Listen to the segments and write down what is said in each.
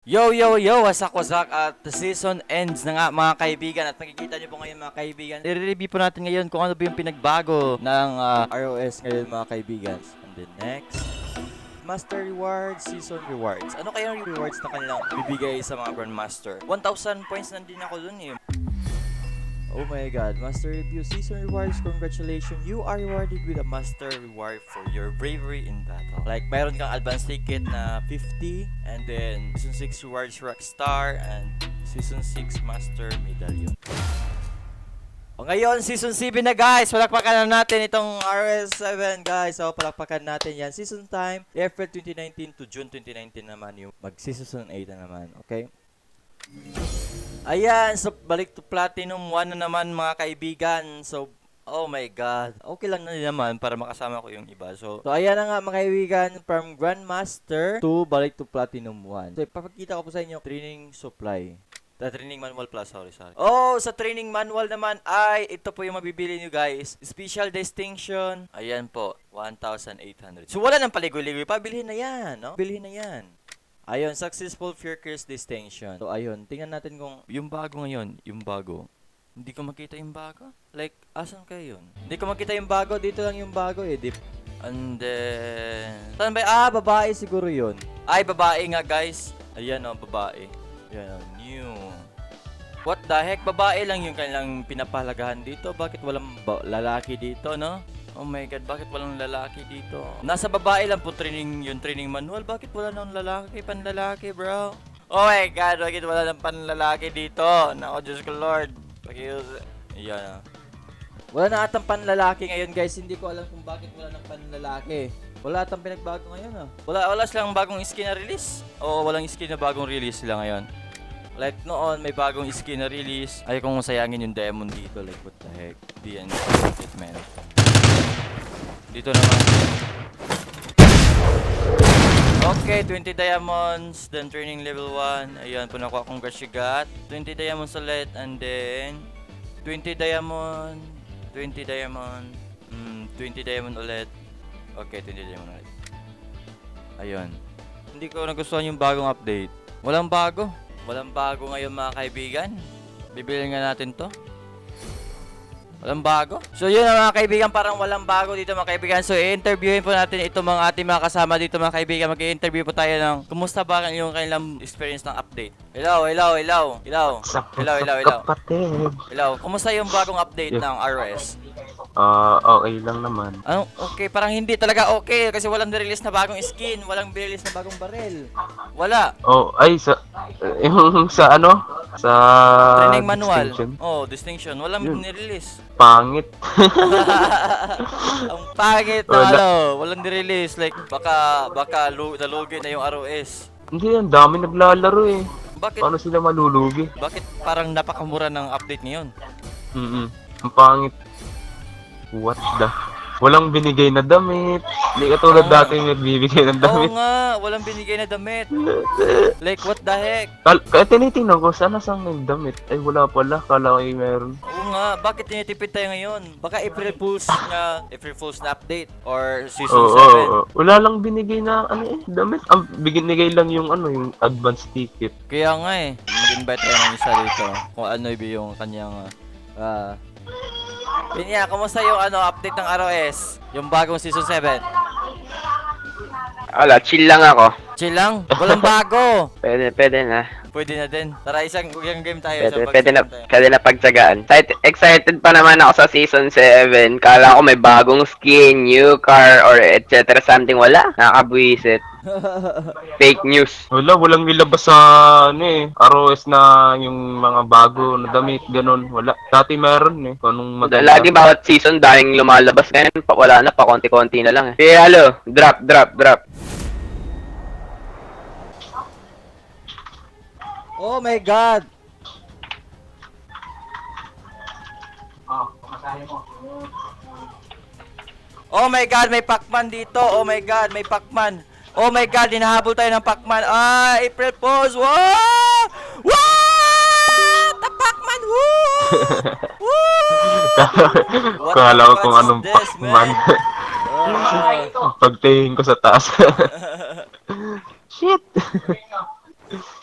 Yo, wasak at the season ends na nga mga kaibigan at makikita nyo po ngayon mga kaibigan. I-review po natin ngayon kung ano ba yung pinagbago ng ROS ngayon mga kaibigan. And then next, Master Rewards, Season Rewards. Ano kaya yung rewards na kanilang bibigay sa mga Grandmaster? 1,000 points nandin ako dun eh. Oh my god, Master Review Season Rewards, congratulations! You are rewarded with a Master Reward for your bravery in battle. Like, mayroon kang advance ticket na 50, and then Season 6 Rewards Rockstar, and Season 6 Master Medallion. O ngayon, Season 7 na guys! Palakpakan na natin itong RS7 guys. So, palakpakan natin yan. Season time, April 2019 to June 2019 naman yung mag-Season 8 na naman. Okay? Ayan, so balik to Platinum 1 na naman mga kaibigan. So, oh my god. Okay lang na din naman para makasama ko yung iba. So ayan na nga mga kaibigan, from Grandmaster to balik to Platinum 1. So, ipapakita ko po sa inyo training supply. Training manual plus, sorry. Oh, sa training manual naman ay ito po yung mabibili nyo guys. Special distinction. Ayan po, 1,800. So wala nang paligoy-ligoy pa, bilhin na yan, no? Bilhin na yan. Ayun, successful Fiercers distinction. So, ayun, tingnan natin kung yung bago ngayon, yung bago. Hindi ko makita yung bago? Like, asan kayo yun? Hindi ko makita yung bago, dito lang yung bago eh. And then, saan ba? Babae siguro yun. Ay, babae nga guys. Ayan o, babae. Ayan o, new. What the heck? Babae lang yung kanilang pinapahalagahan dito. Bakit walang lalaki dito, no? Oh my god, bakit walang lalaki dito? Nasa babae lang po yung training manual. Bakit wala nang lalaki, panlalaki, bro? Oh my god, bakit wala nang panlalaki dito? Nako, Diyos ko Lord. Ayan. Wala na atang panlalaki ngayon, guys. Hindi ko alam kung bakit wala nang panlalaki. Wala atang pinagbago ngayon, Wala silang bagong skin na release? Oo, walang skin na bagong release sila ngayon. Like noon, may bagong skin na release. Ay, kung sayangin yung demon dito. Like, what the heck? The end of it, man. Dito naman. Okay, 20 diamonds, then training level 1. Ayan, po nakuha kong got 20 diamonds ulit, and then 20 diamond, 20 diamond, 20 diamond ulit. Okay, 20 diamond ulit. Ayun. Hindi ko nagustuhan yung bagong update. Walang bago ngayon mga kaibigan. Bibilin nga natin to. Walang bago. So yun mga kaibigan, parang walang bago dito mga kaibigan. So i-interviewin po natin itong mga ating mga kasama dito mga kaibigan. Mag-i-interview po tayo ng kumusta ba yung kanilang experience ng update. Hello. Kumusta yung bagong update ng RS? Okay lang naman. Ano? Okay, parang hindi talaga okay kasi walang nirelease na bagong skin, walang nirelease na bagong barrel. Wala. Yung sa ano? Sa training manual. distinction. Distinction. Walang nirelease. Pangit. Ang pangit na walang nirelease. Like, baka nalugi na yung ROS. Hindi, ang dami naglalaro eh. Bakit? Paano sila malulugi? Bakit parang napakamura ng update ngayon? Ang pangit. What the? Walang binigay na damit. Hindi katulad dati yung nagbibigay ng damit. Oo nga, walang binigay na damit. Like, what the heck? Kaya tinitingnan ko, sana saan yung damit? Ay, wala pala. Kala ko meron. Oo nga, bakit tinitipid tayo ngayon? Baka April Fool's na update or Season 7. Wala lang binigay na damit. Ang binigay lang yung yung advance ticket. Kaya nga mag-invite tayo ng isa dito kung ano yung kanyang Pinya, kumusta yung update ng ROS? Yung bagong Season 7? Wala, chill lang ako. Chill lang? Walang bago! Pwede na. Pwede na din. Tara, isang game tayo. Pwede na pagtsagaan. Excited pa naman ako sa Season 7. Kala ko may bagong skin, new car, or etc. something. Wala. Nakakabwisit. Fake news. Walang nilabas sa ROS na yung mga bago na damit, ganun. Wala. Dati meron Anong Lagi bawat season daming lumalabas. Ngayon, wala na, pa konti-konti na lang. Hello. Drop. Oh my god! Oh my god, may Pacman dito. Oh my god, may Pacman. Oh my god, hinahabol tayo ng Pacman. April Fools. Wow! Wow! The Pacman. Woo! Kala ko kung anong Pacman. Pagtingin ko sa taas. Shit!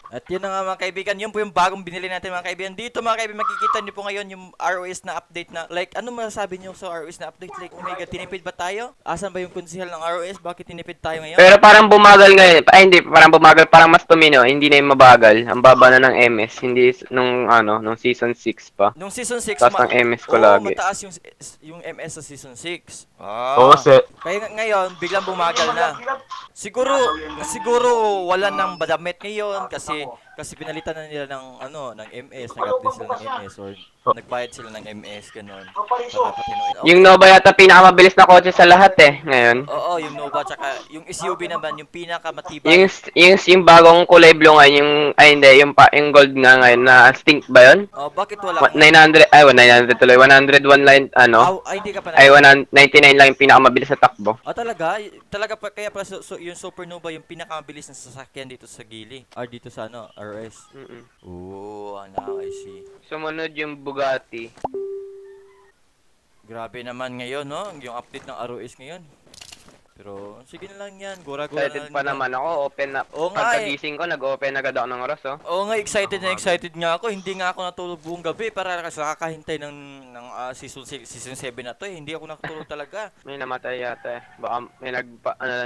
At yun na nga mga kaibigan, yun po yung bagong binili natin mga kaibigan. Dito mga kaibigan, makikita niyo po ngayon yung ROS na update na, like, ano masasabi niyo sa ROS na update? Like, oh my god, tinipid ba tayo? Asan ba yung konsihal ng ROS? Bakit tinipid tayo ngayon? Pero parang bumagal ngayon. Ay, hindi. Parang bumagal. Parang mas tumino. Hindi na yung mabagal. Ang baba na ng MS. Hindi nung, nung season 6 pa. Nung season 6, Taas ng MS ko lagi. mataas yung MS sa season 6. Oo, Kaya ngayon, biglang bumagal na. Siguro wala nang badamit ngayon kasi pinalitan na nila ng MS, nag-update sila ng MS or nagbayad sila ng MS ganun. Yung Nova yata pinakamabilis na kotse sa lahat ngayon. Oo, yung Nova tsaka yung SUV naman yung pinakamatibay. Yung bagong kulay blue ngayon, yung gold nga ngayon na stink ba yun? Oh, bakit wala? 900, 900 tuloy, 101 line, Hindi ka pa ay 199 lang yung pinakamabilis sa takbo. talaga? Talaga pa kaya pa yung Supernova yung pinakamabilis na sasakyan dito sa Gili or dito sa RS. Oo, I see. Sumunod yung Bugatti. Grabe naman ngayon, no? Yung update ng ROS ngayon. Pero, sige na lang yan. Gura-gura Excited na pa lang. naman ako, open na. Oo nga Pagkagising ko, nag-open agad ako ng oras, Oo nga, excited nga ako. Hindi nga ako natulog buong gabi para kasi kakahintay ng season 7 na to. Hindi ako nakatulog talaga. May namatay yata Baka may lang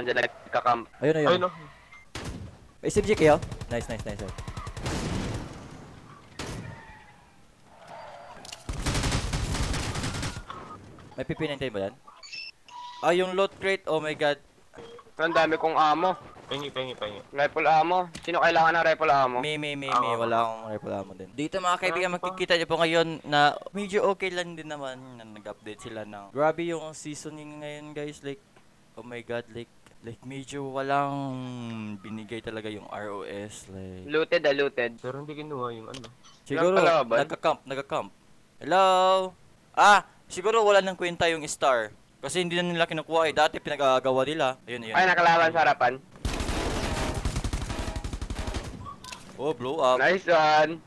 dyan, nagkakamp. Ayun. Ay, no. May SMG kayo? Nice. May PP9 ba yan? Yung loot crate, oh my god. Ang dami kong ammo. Pengi. Rifle ammo. Sino kailangan ng rifle ammo? May. Wala akong rifle ammo din. Dito mga kaibigan, makikita niyo po ngayon na medyo okay lang din naman na nag-update sila ng. Grabe yung seasoning ngayon guys. Like, oh my god, like medyo walang binigay talaga yung ROS. Like, Looted. Pero hindi kinuha yung siguro, kalaban? nagka-camp. Hello? Siguro wala nang kwenta yung star. Kasi hindi na nila kinukuha Dati pinagagawa nila. Ayun. Ay, nakalaban sa harapan. Oh, blow up. Nice one.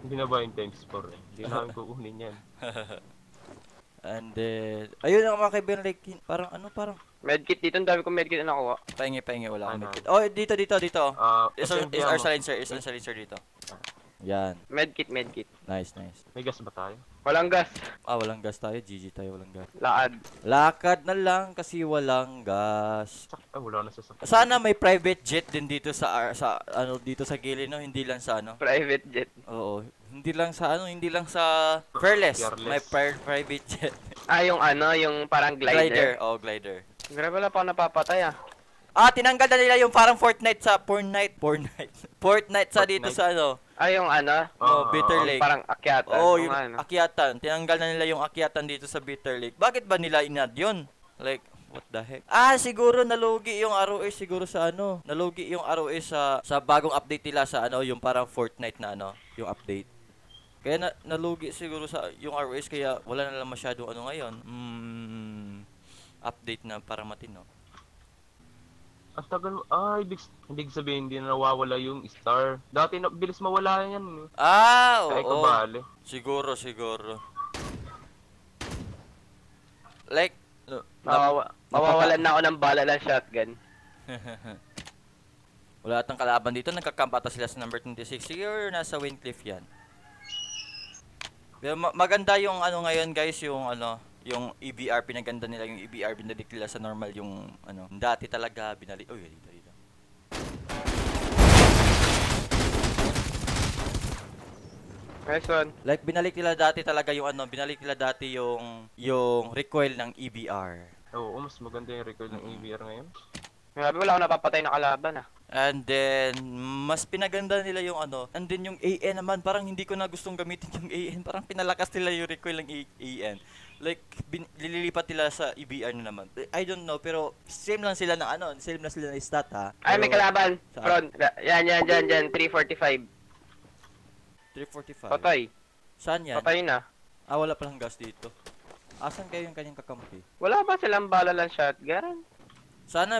Hindi na ba yung times 4 Hindi namin kukunin yan. And then, ayun ang mga kaibigan, like, parang, Medkit dito, ang dami kong medkit na nakuha. pahingi, wala akong medkit. Oh, dito. Is SMG our mo. silencer dito. Yan, Medkit. nice. May gas ba tayo? Walang gas. Walang gas tayo, GG tayo, walang gas. Lakad. Lakad na lang kasi walang gas. Wala na sasakyan. Sana may private jet din dito dito sa gilid, no? Hindi lang sa Private jet. Oo, hindi lang sa Fearless. Fearless. May private jet. Yung parang glider. Glider. Grabe, wala pa ako napapatay Tinanggal na nila yung parang Fortnite sa Fortnite sa dito sa Bitter Lake. Parang akyatan. Yung akyatan. Tinanggal na nila yung akyatan dito sa Bitter Lake. Bakit ba nila inad yun? Like, what the heck? Siguro nalugi yung ROS siguro sa Nalugi yung ROS sa bagong update nila sa yung parang Fortnite na yung update. Kaya nalugi siguro sa yung ROS kaya wala na lang masyadong ngayon. Update na para matino. Ang tagal mo. Hindi sabihin hindi na nawawala yung star. Dati bilis mawala yan. Kaya Oo. kabali. Siguro. Like, Mawawalan na ako ng bala ng shotgun. wala atang kalaban dito. Nagkakamp ata sila sa number 26. Siguro nasa Wincliffe yan. Pero maganda yung ngayon guys, yung EBR, pinaganda nila yung EBR, binalik nila sa normal yung dati talaga binalik. Dito. Nice one. Like binalik nila dati talaga yung recoil ng EBR. Oo, mas maganda yung record ng AVR ngayon. Grabe, wala akong napapatay na kalaban And then mas pinaganda nila yung and then yung AN naman, parang hindi ko na gustong gamitin yung AN, parang pinalakas nila yung recoil ng AN. Like lilipat nila sa EBR na naman. I don't know, pero same lang sila ng stat Ay, may kalaban. Saan? Front. Yan. 345. 345. Patay. Saan yan? Patay na. Wala palang gas dito. Asan kayo yung kanyang kakampi? Wala ba silang bala ng shotgun? Sana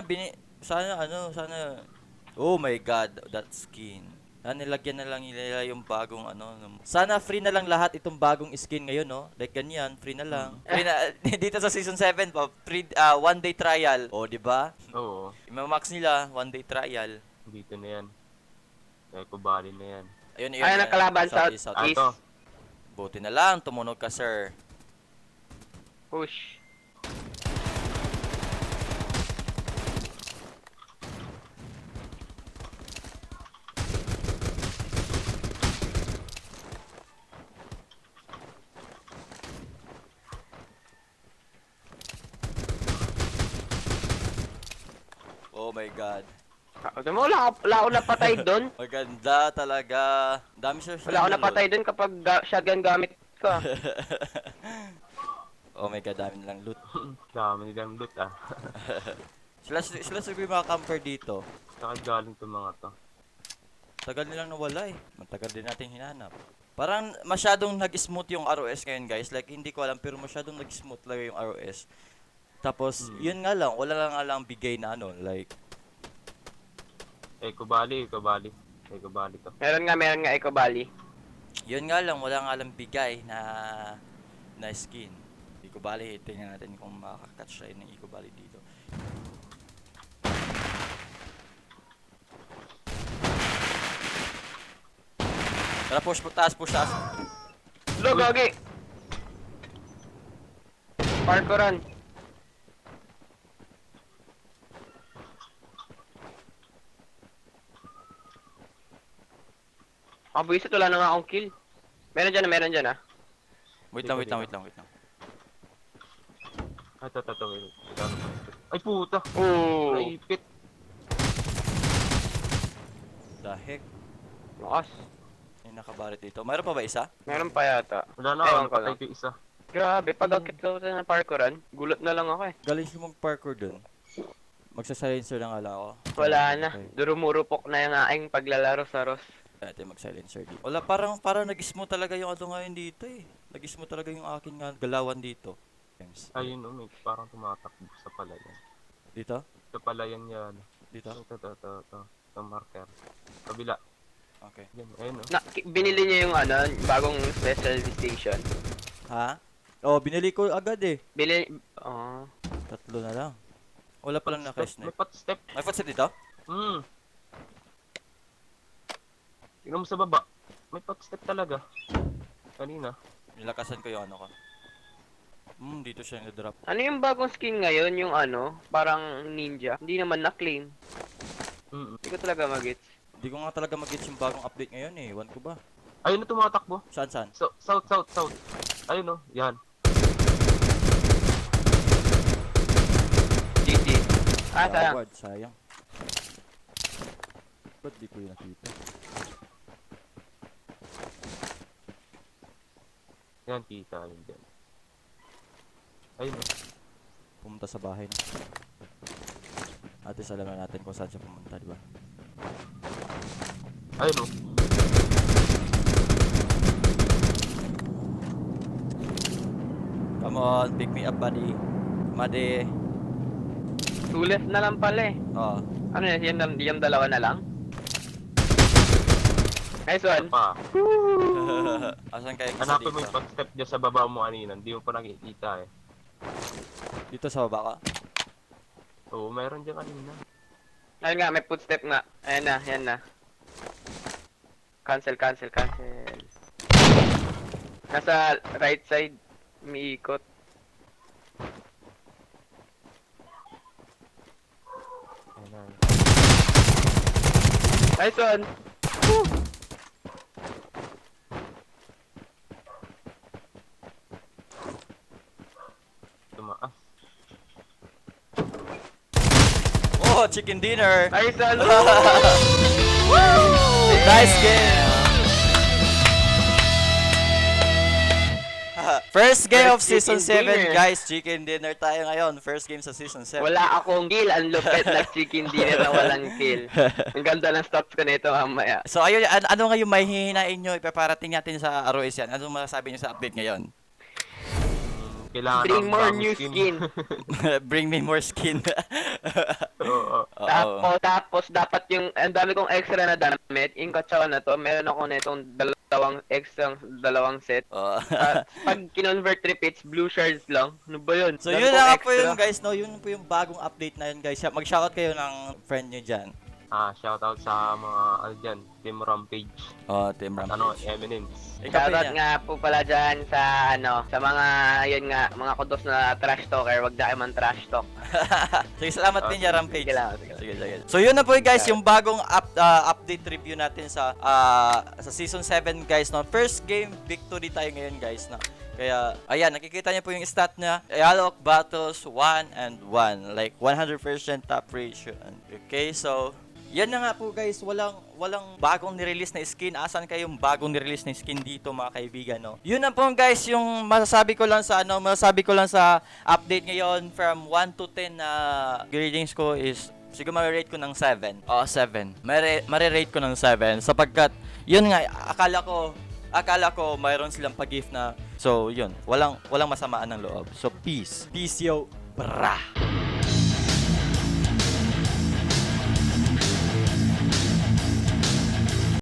Oh my god, that skin. Nilagyan na lang nila yung bagong ano. Sana free na lang lahat itong bagong skin ngayon, no? Like ganyan, free na lang. Free na, dito sa season 7 pa, free, one day trial. O, di ba? Oo. I-max nila, one day trial. Dito na yan. Eco Valley na yan. Ayun, Ayun ang kalaban, southeast. southeast. Ato. Buti na lang, tumunog ka, sir. Push. Oh my God. Wala ako napatay doon. Maganda talaga. Dami siya. Wala ako napatay doon kapag shotgun gamit ka. Oh my God, dami nilang loot. Dami nilang loot ah. Sila siguro yung mga camper dito. Saka galing to mga to. Tagal nilang nawala eh. Matagal din natin hinanap. Parang masyadong nag-smooth yung ROS ngayon guys. Like hindi ko alam pero masyadong nag-smooth talaga yung ROS. Tapos yun nga lang, wala lang nga lang bigay na ano. Like Eco Valley to. Meron nga Eco Valley. yun nga lang, wala nga lang bigay na skin. Eco Valley, tingnan natin kung makakatch tayo ng Eco Valley dito. Tara, push taas. Lo, gagi! Parkouran. Buisit, wala na nga akong kill. Meron dyan ah. Wait lang. Ito. Ay puta! Oo. Naipit! The heck? Lakas. May nakabarit dito. Mayroon pa ba isa? Meron pa yata. Wala na Ewan ako, ko patay lang. ko isa. Grabe, pag-akit ko sa parkouran, gulat na lang ako eh. Galing siya mag-parkour dun. Magsa-silencer lang ala ako. Wala na. Okay. Durumurupok na yung aking paglalaro sa Ross. Ate mag-silencer dito. Wala, parang nag-smooth talaga yung ano ngayon dito eh. Nag-smooth talaga yung aking galawan dito. Games. Ayun oh, may parang tumatakbo sa palayan. Dito? Sa palayan yan. Dito? Ito. Sa marker. Kabila. Okay. Yan, ayun oh. Binili niya yung bagong special station. Ha? Oh, binili ko agad eh. Oh. Tatlo na lang. Wala pa lang May naka-snipe. footstep. May footstep dito? Tingnan mo sa baba. May footstep talaga. Kanina. Nilakasan ko yung ano ko. Dito siya nag-drop. Ano yung bagong skin ngayon? Yung parang ninja. Hindi naman na-claim. Hindi ko talaga magets. Hindi ko nga talaga mag-gets yung bagong update ngayon eh. Ewan ko ba? Ayun na tumatakbo. Saan? South. Ayun oh, yan. GG. Sayang. Forward, sayang. Ba't di ko yung nakita? Yan, kita yun dyan. Ayun oh. Pumunta sa bahay na. At least alam na natin kung saan siya pumunta, di ba? Ayun oh. Come on, pick me up, buddy. Madi. 2 left na lang pala eh. Oh. Ano yan? Yung dalawa na lang? Nice one. Pa. Asan kayo isa Hanapin mo dito? yung footstep dyan sa baba mo kanina. Hindi mo pa nakikita eh. Dito sa baba ka? Oo, meron dyan kanina. Ayun nga, may footstep nga. Ayan na, yan na. Cancel. Nasa right side, umiikot. Ayun na. Nice one. Tumaas. Oh, chicken dinner! Nice one. Nice game! First game of First Season chicken 7, dinner. guys. Chicken dinner tayo ngayon. First game sa Season 7. Wala akong kill. Ang lupit na chicken dinner na walang kill. Ang ganda ng stats ko nito mamaya. So, ayun, ano nga yung may hihinain nyo? Ipaparating natin sa ROS yan. Ano masasabi nyo sa update ngayon? Kailangan Bring ng more bagong new skin. Bring me more skin. Oo. Oo. Tapos dapat yung, ang dami kong extra na damit, yung katsawa na to, meron ako na itong dalawang set. Oo. Pag kinonvert repeats, blue shards lang. Ano ba yun? So Dami yun kong na nga po extra. yun guys, no? Yun po yung bagong update na yun guys. Mag-shoutout kayo ng friend nyo dyan. Shoutout sa mga, dyan, Team Rampage. Oh, Team At Rampage. Eminems. Ikaw, Shoutout Pinya. nga po pala dyan sa sa mga, yun nga, mga kudos na trash talker, wag na kayo man trash talk. Sige, salamat din niya, Rampage. Sige lang, sige. Sige. So yun na po guys, yung bagong update review natin sa Season 7 guys, no? First game victory tayo ngayon guys, no? Kaya, ayan, nakikita niyo po yung stat niya. Alok battles 1 and 1. Like, 100% top ratio. Okay, so, yan na nga po guys, walang bagong nirelease na skin. Asan kayong bagong nirelease na skin dito mga kaibigan, no? Yun na po guys, yung masasabi ko lang sa update ngayon from 1 to 10 na gradings ko is siguro ma-rate ko ng 7. 7. Mare-rate ko ng 7 sapagkat yun nga akala ko mayroon silang pag-gift na so yun, walang masamaan ng loob. So peace yo, brah.